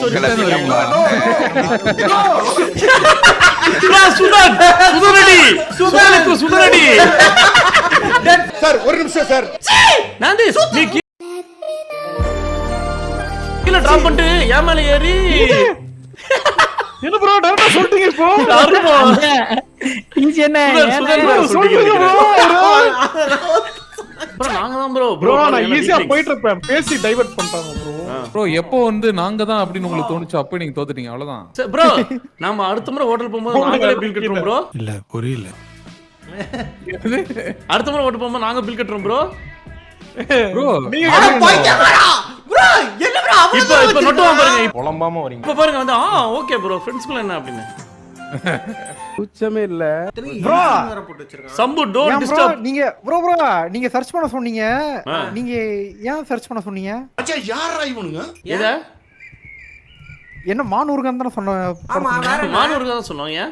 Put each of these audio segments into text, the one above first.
Story சுதனடி sir ஒரு நிமிஷம் sir நாந்தி நீ கீழ டிராப் பண்ணிட்டு ஏன் மேல ஏறி என்ன ப்ரோ டைரக்டா சொல்லிட்டீங்க இப்போ அருமா இங்க என்ன சொல்லுங்க ப்ரோ நாங்க தான் ப்ரோ ப்ரோ நான் ஈஸியா போயிட்டு இருப்பேன் பேசி டைவர்ட் பண்றாங்க ப்ரோ ப்ரோ எப்போ வந்து நாங்க தான் அப்படின்னு உங்களுக்கு தோணுச்சு அப்போ நீங்க தோத்துட்டீங்க அவ்வளவுதான். ப்ரோ நாம அடுத்த முறை ஹோட்டல் போகும்போது நாங்களே பில் கட்டுறோம் ப்ரோ. இல்ல புரியல. அடுத்த முறை ஹோட்டல் போகும்போது நாங்க பில் கட்டுறோம் ப்ரோ. ப்ரோ நீங்க ப்ரோ என்ன ப்ரோ இப்ப நொட்டுவான் பாருங்க. புலம்பாம வரீங்க. இப்ப பாருங்க வந்து ஓகே ப்ரோ ஃப்ரெண்ட்ஸ்க்குள்ள என்ன அப்படின்னு. சுச்சமே இல்ல ப்ரோ சம்பு டோன்ட் டிஸ்டர்ப். நீங்க ப்ரோ நீங்க சர்ச் பண்ண சொன்னீங்க. நீங்க ஏன் சர்ச் பண்ண சொன்னீங்க? அச்சா யாரா இவனுங்க? எத? என்ன மானூர்கான் தான சொன்ன. ஆமா மானூர்கான் தான் சொன்னோம். ஏன்?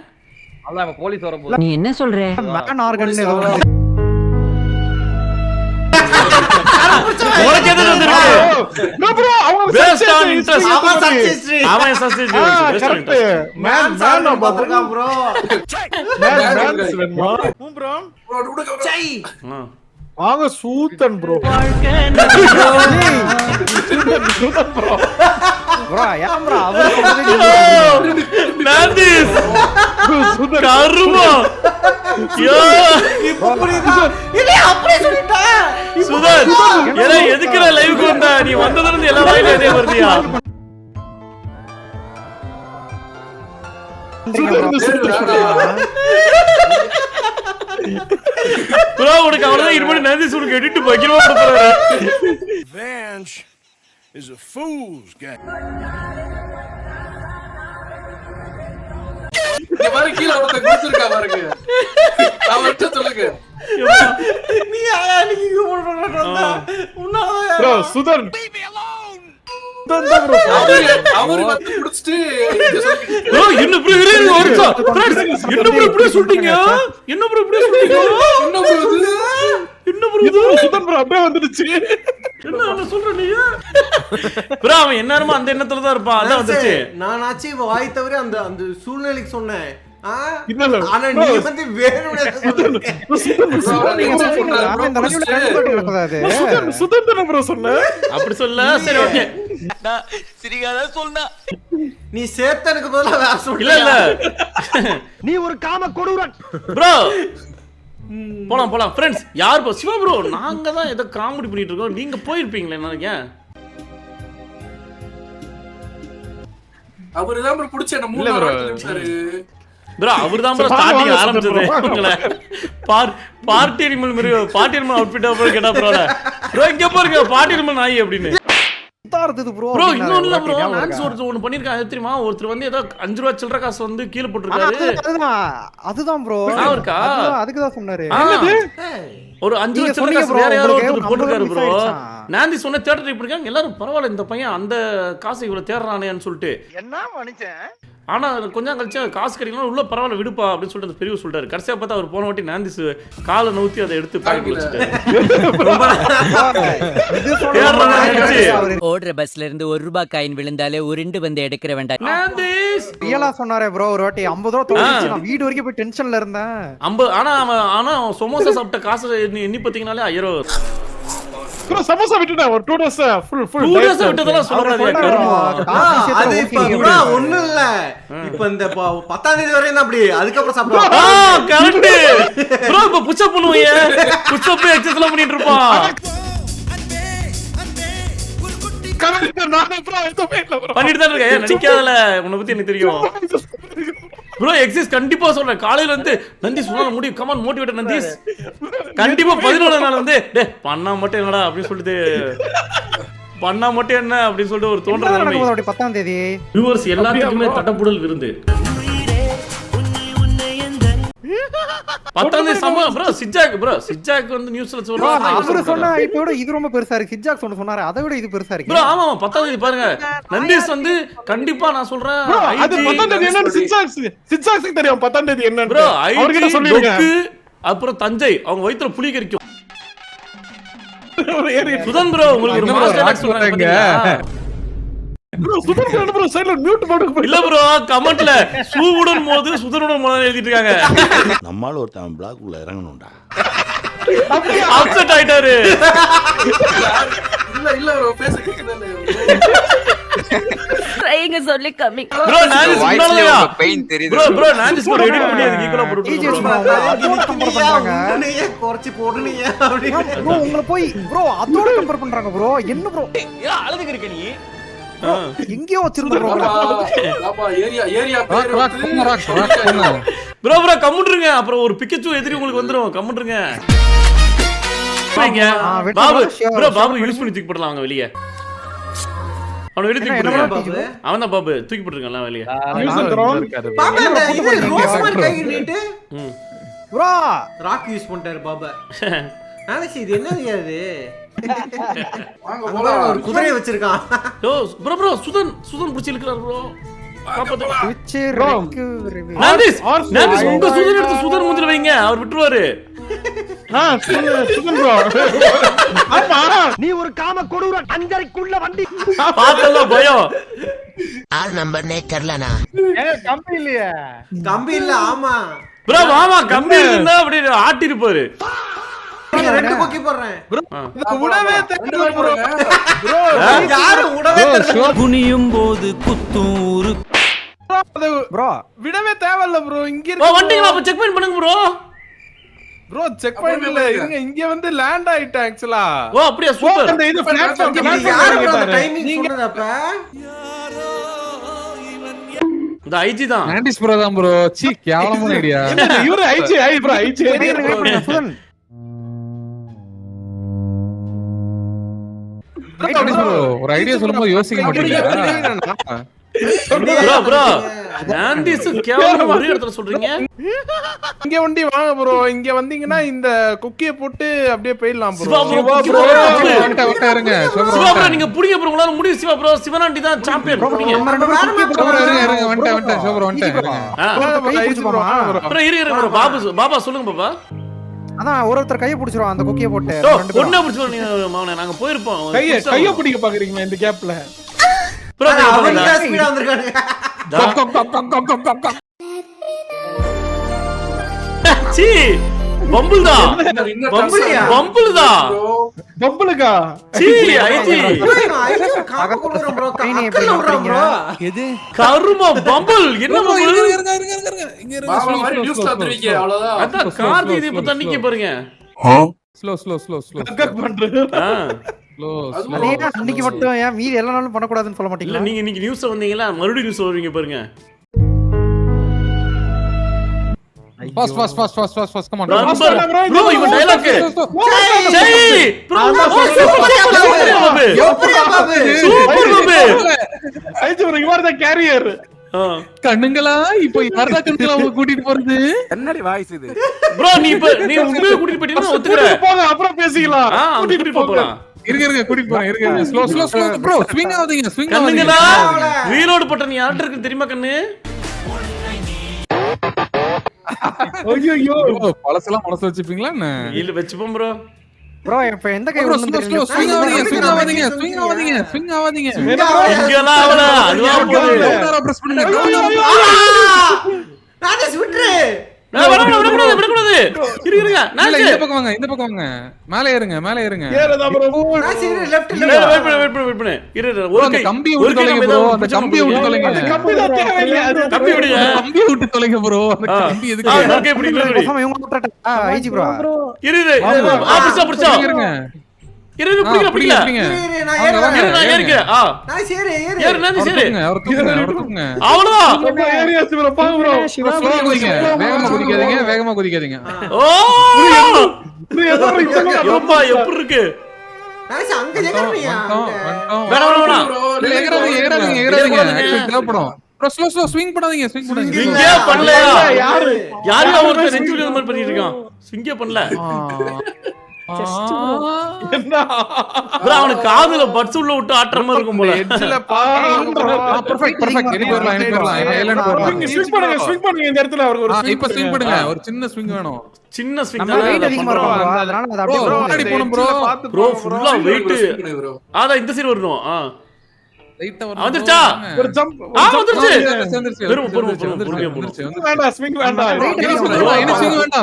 அல்லாம போலீஸ் வர நீ என்ன சொல்ற? மேன் ஆர்கன் ஏதோ உனக்கு எது வந்திருக்கு? நோ ப்ரோ அவங்க பேஸ்ட் ஆன் இன்ட்ரஸ்ட். அவன் success based on interest. Man பாத்துறா ப்ரோ. மேன் ப்ரோ சை வாங்க சூத்தன் ப்ரோ. ப்ரோ ஏன் ப்ரோ அவர் நாந்திஸ் கருமா யோ இப்ப புரியுதா? இல்ல அப்படியே சொல்லிட்டா. சுதன் ஏல எதுக்குற லைவ்க்கு வந்தா? நீ வந்ததுல இருந்து எல்லா வாயில இதே வருதியா? ப்ரோ உனக்கு அவ்வளவுதான் இருபடி நாந்திஸ் உனக்கு எடிட் பக்கிரமா போறாரு. Revenge is a fool's game. பாரு கீழ ஒருத்த குடிச்சிருக்கா பாருங்க. அவர்ட்ட சொல்லுங்க. நீ நீங்க போறடா. உன்னால ப்ரோ சுதன் அவரு வந்து குடிச்சிட்டு ப்ரோ என்ன ப்ரோ இரு ஒரு ஃப்ரெண்ட்ஸ் என்ன ப்ரோ இப்படி சொல்றீங்க? என்ன ப்ரோ இப்படி சொல்றீங்க? என்ன போகுது? என்ன ப்ரோ இது? சுதன் ப்ரோ அப்படியே வந்துருச்சு. என்ன சொல்ற நீ? ப்ரோ அவன் என்னறமா அந்த எண்ணத்துல தான் இருப்பான். அதான் வந்துச்சு. நான் ஆச்சு வாய் தவிர அந்த அந்த சூழ்நிலைக்கு சொன்னேன். இல்ல ஆனா நீ வந்து வேணும்னே சொல்றீங்க. சுதன் தான ப்ரோ சொன்ன. அப்படி சொல்ல சரி ஓகே. சிரிக்காத சொன்னா நீ சேத்தனுக்கு பதிலா வேற சொல்ற. இல்ல இல்ல நீ ஒரு காம கொடூரன். ப்ரோ போலாம் ஃப்ரெண்ட்ஸ். யார் ப்ரோ? சிவா ப்ரோ நாங்க தான் ஏதோ காமெடி பண்ணிட்டு இருக்கோம். நீங்க போயிருப்பீங்களே நினைக்க. அவரு தான் ப்ரோ புடிச்ச என்ன 3 நாள் நிமிஷாரு. ப்ரோ அவர்தான் ப்ரோ ஸ்டார்டிங் ஆரம்பிச்சது. உங்கள பார்ட்டி அனிமல் மாதிரி பார்ட்டி அனிமல் அவுட்ஃபிட் அப்புறம் கேட்டா ப்ரோ இங்க பாருங்க பார்ட்டி அனிமல் நாய் அப்படின்னு. ப்ரோ இன்னொன்னு இல்ல ப்ரோ நான்ஸ் ஒன்னு பண்ணிருக்காங்க தெரியுமா? ஒருத்தர் வந்து ஏதோ 5 ரூபாய் சில்லற காசு வந்து கீழ போட்டுருக்காரு. அதுதான் ப்ரோ அதுக்கு தான் சொன்னாரு. ஒரு 5 ரூபாய் சில்லற காசு வேற யாரோ ஒருத்தர் போட்டுருக்காரு ப்ரோ. நாந்தி சொன்ன தேட்டர் ட்ரை பண்ணிருக்காங்க. எல்லாரும் பரவாயில்ல இந்த பையன் அந்த காசை இவ்வளவு தேடுறானேன்னு சொல்லிட்டு. என்ன மனுஷன்? ஆனா கொஞ்சம் கழிச்சு காசு கிடைக்கலாம் உள்ள பரவாயில்ல விடுப்பா அப்படின்னு சொல்லிட்டு அந்த பெரியவர் சொல்லிட்டாரு. கடைசியா பார்த்தா அவர் போன வாட்டி நாந்திஸ் காலை நவுத்தி அதை எடுத்து பாக்கெட்ல வச்சுட்டாரு. ஓடுற பஸ்ல இருந்து 1 ரூபாய் காயின் விழுந்தாலே உருண்டு வந்து எடுக்கிற வேண்டாம். நாந்திஸ் ரியலா சொன்னாரே ப்ரோ ஒரு வாட்டி 50 ரூபாய் தோணுச்சு. நான் வீடு வரைக்கும் போய் டென்ஷன்ல இருந்தேன். ஆனா சமோசா சாப்பிட்ட காசு எண்ணி பாத்தீங்கனாலே 1000 ப்ரோ சமோசா விட்டுடா ஒரு 2 டேஸ் ஃபுல் 2 டேஸ் விட்டதெல்லாம் சொல்லறாதே கருமம். அது இப்ப ப்ரோ ஒண்ணு இல்ல. இப்ப இந்த 10ஆம் தேதி வரையும் தான் அப்படி. அதுக்கு அப்புறம் சாப்பிடுவாங்க. Correct bro. இப்ப புஷ் அப் பண்ணுவீங்க. புஷ் அப் எக்சர்சைஸ் பண்ணிட்டு இருப்பான். கரெக்ட் நான் ப்ரோ எதுமே இல்ல ப்ரோ. பண்ணிட்டு தான் இருக்கேன். நடிக்காதல உன்னை பத்தி எனக்கு தெரியும். ப்ரோ எக்ஸஸ் கண்டிப்பா சொல்றேன். காலையில வந்து நந்தி சொன்னால முடியும். Come on motivate Nandi's. கண்டிப்பா 11 நாள் வந்து டேய் பண்ணா மட்டும் என்னடா அப்படி சொல்லிட்டு பண்ணா மட்டும் என்ன அப்படி சொல்லிட்டு ஒரு தோன்றல. 10ஆம் தேதி வியூவர்ஸ் எல்லாத்துக்குமே தட்டப்புடல் விருந்து. 10ஆம் தேதி சம ப்ரோ சிஜாக் வந்து நியூஸ்ல சொல்றாங்க. அவரு சொன்னா இதோட இது ரொம்ப பெருசா இருக்கு. சிஜாக் சொன்னாரு அதை விட இது பெருசா இருக்கு ப்ரோ. ஆமா 10ஆம் தேதி பாருங்க நந்திஸ் வந்து கண்டிப்பா நான் சொல்றேன். அது 10ஆம் தேதி என்ன சிக்ஸாக்ஸ் தெரியும். 10ஆம் தேதி என்ன ப்ரோ அவர்கிட்ட சொல்லிருங்க. அப்புறம் தஞ்சை அவங்க வயித்துல புலி கரிக்கும். சுதன் ப்ரோ உங்களுக்கு ஒரு மாஸ் டைலாக் சொல்றாங்க. சுதன் ப்ரோ சைடுல மியூட் போட்டு இல்ல ப்ரோ கமெண்ட்ல சூவுடன் மோது சுதனுடன் மோது எழுதிட்டு இருக்காங்க. நம்மால ஒருத்தன் பிளாக் உள்ள இறங்கணும்டா. அப்செட் ஆயிட்டாரு. இல்ல ப்ரோ பேச கேக்குதா ட்ரைங்க சொல்லி கம்மி ப்ரோ நான் சொன்னலையா பெயின் தெரியுது ப்ரோ நான் ஸ்கோர் எடிட் பண்ணி அதுக்கு ஈக்குவலா போட்டு நீயே குறச்சி போடுனீங்க அப்படி ப்ரோ உங்களை போய் ப்ரோ அதோட கம்பேர் பண்றாங்க ப்ரோ. என்ன ப்ரோ அழுதுக்கு இருக்க நீ எங்கேயோ வச்சிருந்த ப்ரோ. ஆமா ஏரியா பேர் ப்ரோ கம்முன்றுங்க. அப்புறம் ஒரு பிக்கச்சு எதிரி உங்களுக்கு வந்துரும். கம்முன்றுங்க. பாபு ப்ரோ பாபு யூஸ் பண்ணி தூக்கி போடலாம் அவங்க வெளிய. அவன வெளிய தூக்கி போடுங்க. அவன் தான் பாபு தூக்கி போட்டுருக்கான்ல வெளிய. பாபா இது ரோஸ் மாதிரி கை நீட்டு ப்ரோ ராக் யூஸ் பண்ணிட்டாரு பாபா. நாளைக்கு இது என்னது அது? வாங்க அங்க போலாம் ஒரு குதிரை வச்சிருக்கான். யோ ப்ரோ சுதன் புடிச்சு இழுக்கறாரு ப்ரோ. காப்பாத்து. Which recovery. நான்டிஸ் உங்க சுதன் எடுத்து சுதன் மூஞ்சில வைங்க. அவர் விட்டுருவாரு. சுதன் ப்ரோ ஆமா நீ ஒரு காம கொடூர அஞ்சரைக்குள்ள வண்டி பாத்தல பயம். ஆள் நம்பர் நே தெரியலனா. கம்பி இல்லையே. கம்பி இல்ல ஆமா ப்ரோ மாமா கம்பி இருந்தா அப்படி ஆட்டி இருப்பாரு. ரெண்டு கொக்கி போடுறேன் உடவே தெரியல ப்ரோ ப்ரோ யாரு உடவே தெரியல குனியும் போது குத்தூரு ப்ரோ விடவே தேவையில்ல ப்ரோ. இங்க ஓ வண்டிங்களா அப்ப செக் பாயிண்ட் பண்ணுங்க ப்ரோ. ப்ரோ செக் பாயிண்ட் இல்ல இங்க வந்து லேண்ட் ஆயிட்டேன் ஆக்சுவலா. ஓ அப்படியே சூப்பர். அந்த இது பிளாட்ஃபார்ம் யாரு அந்த டைமிங் சொன்னதப்ப இந்த ஐஜி தான். நான்டிஸ் ப்ரோ தான் ப்ரோ. சீ கேவலமான ஐடியா. இவரு IG bro IG Suthan bro ஒரு ஐடியா சொல்லும்போது யோசிக்க மாட்டீங்களா? ப்ரோ நான்டிஸ் கேவலம் ஒரே இடத்துல சொல்றீங்க. இங்க வண்டி வாங்க ப்ரோ. இங்க வந்தீங்கன்னா இந்த குக்கிய போட்டு அப்படியே போயிடலாம் ப்ரோ. சிவா ப்ரோ வண்ட இருங்க. சிவா ப்ரோ நீங்க புடிங்க ப்ரோ. உங்களால முடியும் சிவா ப்ரோ. சிவனாண்டி தான் சாம்பியன். புடிங்க நம்ம ரெண்டு பேரும் இருங்க வண்ட சோப்ரோ வண்ட இருங்க. ப்ரோ இரு ப்ரோ. பாபா சொல்லுங்க பாபா. அதான் ஒருத்தர் கைய பிடிச்சிரும் அந்த கொக்கிய போட்டு. ஒண்ணே பிடிச்சு நீங்க மாவனே நாங்க போயிருப்போம். கைய பிடிக்க பாக்குறீங்க இந்த கேப்ல. ப்ரோ அவங்க ஸ்பீடா வந்திருக்காங்க. சி பம்பிள் தான். பம்பிளியா? பம்பிள் தான். பம்பளுக்கா சி ஐஜி காக்க கொள்றோம் ப்ரோ. அக்கல்ல விடுறோம் ப்ரோ. எது கரும பம்பிள் என்ன பம்பிள்? இங்க பாபா மாதிரி நியூஸ்ல வந்துருவீங்க அவ்வளவுதான். அதான் கார்த்தி இது இப்ப தண்ணிக்கு பாருங்க. ஸ்லோ கக் பண்றது. நீங்க அன்னைக்கு மட்டும் ஏன் மீதி எல்லா நாளும் பண்ண கூடாதுன்னு சொல்ல இல்ல மாட்டீங்களா? நீங்க இன்னைக்கு நியூஸ்ல வந்தீங்களா மறுபடியும் நியூஸ் வருவீங்க பாருங்க. Fast come on. ப்ரோ இவன் dialogue Jai bro super Babu. IG bro you are the carrier. கண்ணுங்களா இப்போ யாரடா கண்ணுங்களா உங்க கூட்டிட்டு போறது? என்னடி வாய்ஸ் இது? ப்ரோ நீ உண்மையை கூட்டிட்டு போயிட்டீங்கன்னா ஒத்துக்கறேன். போங்க அப்புறம் பேசிக்கலாம். கூட்டிட்டு போலாம். இருங்க கூட்டிட்டு போறேன். இருங்க ஸ்லோ ப்ரோ ஸ்விங் ஆவதீங்க கண்ணுங்களா ரீலோட் பட்டன் யார்ட்ட இருக்கு தெரியுமா கண்ணு? ஐயோ பழசெல்லாம் மனசு வச்சுப்பீங்களா என்ன? இல்ல வெச்சுப்போம் ப்ரோ. ப்ரோ இப்ப எந்த கை ப்ரோ ஒண்ணும் தெரியல. ஸ்விங் ஆவதீங்க. இங்கலாம் அவள அதுவா போகுது. டவுன் பிரஸ் பண்ணுங்க. நான்டிஸ் விட்டுரு. விடக்கூடாது. இருங்க இல்ல இந்த பக்கம் வாங்க. மேலே ஏறுங்க. ஏறதா ப்ரோ. நான் சரி லெஃப்ட் வெயிட் பண்ணு. இரு அந்த கம்பியை விட்டு தொலைங்க ப்ரோ. அந்த கம்பியை விட்டு தொலைங்க. கம்பில தேவையில்லை அது. கம்பி விடுங்க. கம்பியை விட்டு தொலைங்க ப்ரோ. அந்த கம்பி எதுக்கு? ஓகே இப்படி இல்ல. பேசாம இவங்க விட்டுட்டா ஐஜி ப்ரோ. இரு புடிச்சா. இரு பிடிக்கல. இரு நான் ஏறுறேன். நான் ஏறிக்கிறேன். நான் சரி ஏறு. ஏறு நான் சரி. அவர் தூக்குங்க. அவ்வளவுதான். ஏரியாஸ் ப்ரோ பாங்க ப்ரோ. ஸ்லோவா குதிங்க. வேகமா குதிக்காதீங்க. ஓ ஏதோ யப்பா எப்படி இருக்கு? நான் அங்க ஏறறியா? வேணாம். இல்ல எகறாதீங்க. ஆக்சுவலி தேவைப்படும். ப்ரோ ஸ்லோ ஸ்விங் பண்ணாதீங்க. ஸ்விங்கே பண்ணலையா? யாரு ஒருத்தன் நெஞ்சு விடுற மாதிரி பண்ணிட்டு இருக்கான். ஸ்விங்கே பண்ணல. ப்ரோ அவனுக்கு காதுல பட்ஸ் உள்ள விட்டு ஆட்டற மாதிரி இருக்கும் போல. எட்ஜ்ல பெர்ஃபெக்ட். எனக்கு வரலாம். ஸ்விங் பண்ணுங்க இந்த இடத்துல அவருக்கு ஒரு இப்ப ஸ்விங் பண்ணுங்க. ஒரு சின்ன ஸ்விங் வேணும். சின்ன ஸ்விங் நம்ம வெயிட் அதிகமா இருக்கும் ப்ரோ. அதனால அது அப்படியே முன்னாடி போணும் ப்ரோ. ப்ரோ ஃபுல்லா வெயிட். அத இந்த சைடு வரணும். லைட்டா வந்துச்சா? ஒரு ஜம்ப் வந்துருச்சு. வந்துருச்சு பொறுமையா போடு. வேண்டாம் ஸ்விங் வேண்டாம்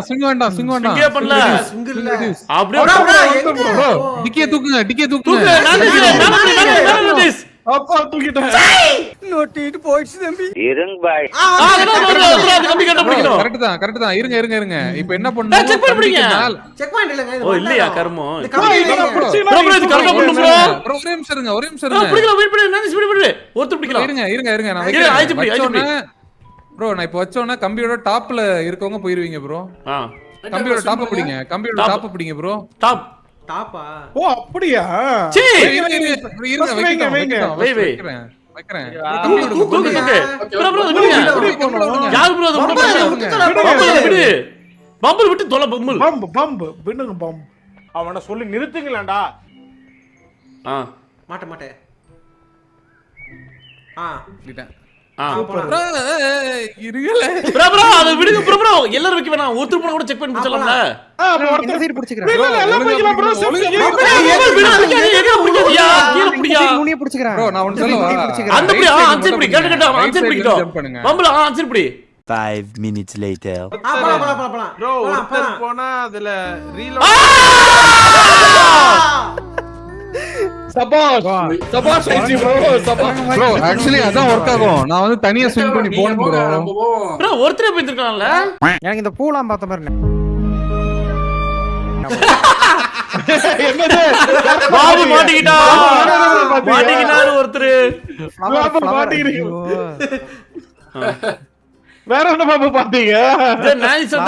swing வேண்டாம் இங்கே பண்ணல. சிங்கிள் அப்படியே bro, டிக்கே தூக்குங்க தூக்கு. நானே அப்பா தூக்கிட்டேன் கரெக்ட் தான் இருங்க இப்போ என்ன பண்ணணும் செக் பண்ணி பிடிங்க. செக் பாயிண்ட் இல்லங்க இது. ஓ இல்லையா கர்மம். இது கம்மி இல்லைங்க. ப்ரோ இது கரெக்ட்டா பண்ணு ப்ரோ. ஒரே நிமிஷம் இருங்க பிடிக்கலாம் வெயிட் பண்ணு. நான் ஸ்பீட் பண்ணு. ஒருத்தர் பிடிக்கலாம். இருங்க நான் இரு, ஆயிச்சு பிடி. ப்ரோ நான் இப்போ வச்சோன்னா கம்பியோட டாப்ல இருக்கவங்க போயிருவீங்க ப்ரோ. கம்பியோட டாப் பிடிங்க ப்ரோ. டாப்பா? ஓ அப்படியா சீ இருங்க வைக்கிறேன் தூக்கு. ப்ரோ விடுங்க. யார் ப்ரோ அது விடு. பம்பல் விட்டு தொலை பம்பல். பம்ப் பின்னுங்க பம்ப் அவன சொல்லி நிறுத்துங்களேன்டா மாட்டே ப்ரோ அது விடுங்க ப்ரோ எல்லாரும் வைக்க வேணாம். ஒருத்தர் போன கூட செக் பண்ணி முடிச்சலாம்ல. இந்த சைடு பிடிச்சுக்கிறேன் நுனியை பிடிச்சுக்கிறேன் ப்ரோ நான் ஒன்னு சொல்லவா அந்த பிடி ஆன்சர் பிடி கேட்ட ஆன்சர் பிடிட்டோம். பம்பல் ஆன்சர் பிடி. 5 minutes later. போலாம். ப்ரோ ஒருத்தர் போனா அதுல ரீலோட் சபாஷ் ப்ரோ एक्चुअली அதான் வர்க் ஆகும். நான் வந்து தனியா ஸ்விங் பண்ணி போறேன் ப்ரோ. ப்ரோ ஒருத்தரே போயிட்டான்ல. எனக்கு இந்த பூலாம் பார்த்த மாதிரி என்னது பாபு மாட்டிக்கிட்டாரு ஒருத்தர். மாட்டிக்கிறீங்க வேற என்ன பாபு பாத்தீங்க இது நைஸா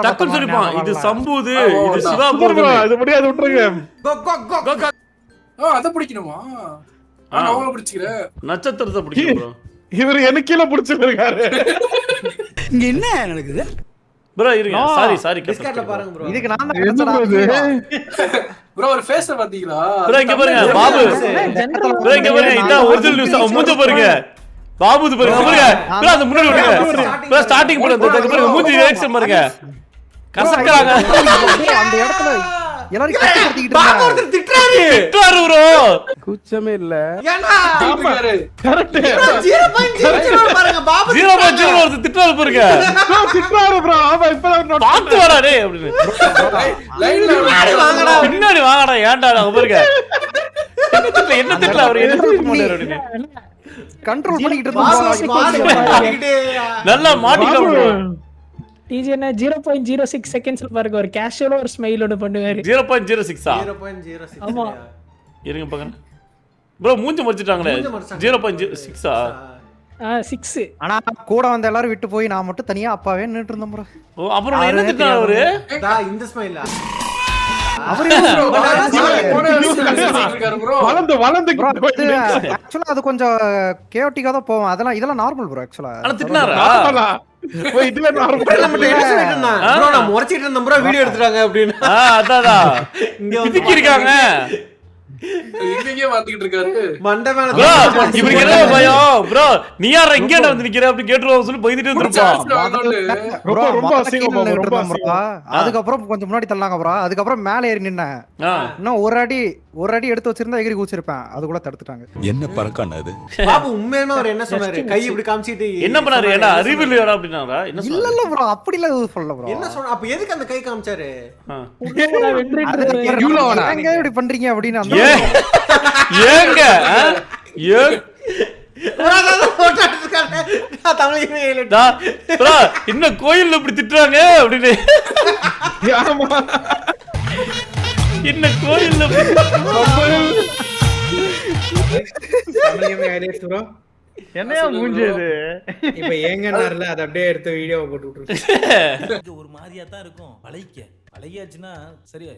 டக்குன்னு சொல்லிப்பான். இது சம்பூது இது சிவா ப்ரோ இது முடியாது விட்டுருங்க அத பிடிக்கணுமா? நான் அவள பிடிச்சிக்கிறேன். நட்சத்திரத்தை பிடிக்கும் ப்ரோ. இவர் எனக்கு கீழ பிடிச்சிருக்காரு. இங்க என்ன நடக்குது ப்ரோ இருங்க. சாரி டிஸ்கார்ட்ல பாருங்க ப்ரோ. இதுக்கு நான் தான் ப்ரோ ஒரு ஃபேஸ் பாத்தீங்களா? ப்ரோ இங்க பாருங்க பாபு. ப்ரோ இங்க பாருங்க இதான் ஒரிஜினல் நியூஸ். மூஞ்ச பாருங்க. பாபு இது பாருங்க. ப்ரோ அந்த முன்னாடி விடுங்க. ப்ரோ ஸ்டார்டிங் போடுங்க. பாருங்க மூஞ்சி ரியாக்ஷன் பாருங்க. கசக்கறாங்க. அந்த இடத்துல எல்லாரும் கஷ்டப்படுத்திட்டு பாபு ஒருத்தர் திட்றாரு ப்ரோ. குச்சமே இல்ல ஏன்னா கரெக்ட் 0.00 பாருங்க பாபு 0.0 ஒருத்தர் திட்டாரு பாருங்க. ப்ரோ திட்டாரு ப்ரோ ஆமா இப்ப பாத்து வாடா டேய் அப்படினு. வாங்கடா பின்னாடி வாங்கடா ஏன்டா அங்க பாருங்க. என்ன திட்டல அவர் என்ன திட்ட மாட்டாரு அப்படினு. கண்ட்ரோல் பண்ணிட்டு இருந்தா நல்லா மாட்டிக்கலாம் ப்ரோ. டிஜேனா 0.06 செகண்ட்ஸ்ல பாருங்க ஒரு கேஷுவலா ஒரு ஸ்மைலோட பண்ணுவாரு. 0.06 ஆ 0.06 ஆமா இருங்க பாருங்க ப்ரோ மூஞ்சி மறைச்சிட்டாங்களே. 0.06 ஆ 6 ஆனா கூட வந்த எல்லாரும் விட்டு போய் நான் மட்டும் தனியா அப்பாவே நின்னுட்டு இருந்தேன் ப்ரோ. ஓ அப்புறம் என்ன திட்டாரு அவரு? இந்த ஸ்மைல் வளந்து ஆக்சுவலா அது கொஞ்சம் கேயோட்டிக்கா தான் போவோம். அதெல்லாம் இதெல்லாம் நார்மல் ப்ரோ ஆக்சுவலா. அட திட்னாரா? இதுல நார்மல் ப்ரோ நான் முறைச்சிட்டு இருந்தேன் ப்ரோ வீடியோ எடுத்துறாங்க அப்படினா. அதாடா இங்க பிதிக்கி இருக்காங்க. இங்கேயே மாத்திட்டு இருக்காரு மண்டை மேல ப்ரோ இவருக்கு என்ன பயம்? ப்ரோ நீ யாரா இங்க வந்து நிக்கிற அப்படி கேட்றோம் சொல்லி போயிட்டே இருப்பான். ரொம்ப அசிங்கமா ரொம்ப அதுக்கப்புறம் கொஞ்சம் முன்னாடி தள்ளாங்க ப்ரோ. அதுக்கப்புறம் மேல ஏறி நின்னேன். இன்னும் ஒரு அடி எடுத்து வச்சிருந்தா எகிரி குச்சிருப்பேன். அதுக்குள்ள தடுத்துட்டாங்க. என்ன பறக்கான அது? பாபு உண்மையாலுமே அவர் என்ன சொன்னாரு? கை இப்படி காமிச்சிட்டு என்ன பண்ணாரு? ஏடா அறிவு இல்லையாடா அப்படினாரா? என்ன இல்ல இல்ல ப்ரோ அப்படி இல்ல சொல்லல ப்ரோ. என்ன சொன்னா? அப்ப எதுக்கு அந்த கை காமிச்சாரு? எங்க இப்படி பண்றீங்க அப்படின்னு ஏங்க இன்னும் கோயில்ல இப்படி திட்டுறாங்க அப்படின்னு. என்ன கோயில்ல என்னையா மூஞ்சது இப்ப ஏங்கனார்ல அத அப்படியே எடுத்து வீடியோவை போட்டு விட்டுரு. ஒரு மாதிரியா தான் இருக்கும். பழகியாச்சுன்னா சரியா